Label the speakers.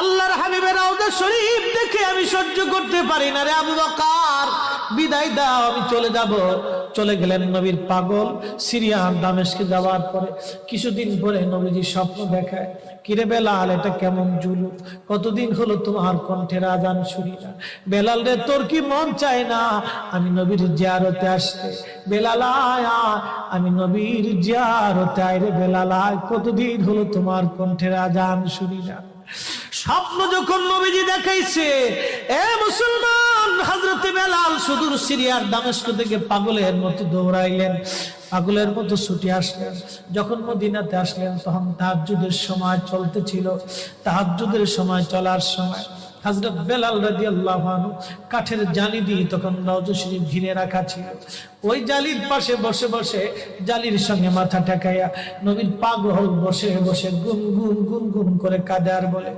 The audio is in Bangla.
Speaker 1: আল্লাহর হাবিবের রওজা শরীফ দেখে আমি সহ্য করতে পারি না রে আবু বকর, বিদায় দাও, আমি চলে যাব। চলে গেলেন নবীর পাগল। সিরিয়া দামেস্কে যাওয়ার পরে কিছুদিন পরে নবীজি স্বপ্ন দেখায়, কিরে বেলাল, এটা কেমন জুলুম, কতদিন হলো তোমার কণ্ঠের আজান শুনি না। বেলাল রে, তোর কি মন চায় না আমি নবীর জিয়ারতে আসতে? বেলাল আয়, আমি নবীর জিয়ারতে আয় রে বেলাল আয়, কতদিন হলো তোমার কণ্ঠের আজান শুনি না। স্বপ্ন যখন নবীজি দেখাইছে, এ মুসলমান, হযরতে বেলাল সুদূর সিরিয়ার দামেস্ক থেকে পাগলের মতো দৌড়াইলেন, পাগলের মতো ছুটে আসলেন। যখন মদিনাতে আসলেন তখন তাহাজ্জুদের সময় চলতেছিল। তাহাজ্জুদের সময় চলার সময় হযরত বেলাল রাদিয়াল্লাহু আনহু কাঠের জালি দিয়ে তখন রওজা শরীফ ঘিরে রাখা ছিল। ওই জালির পাশে বসে বসে জালির সঙ্গে মাথা ঠেকাইয়া নবীর পাগল বসে বসে গুনগুন গুনগুন করে কাঁদে আর বলে,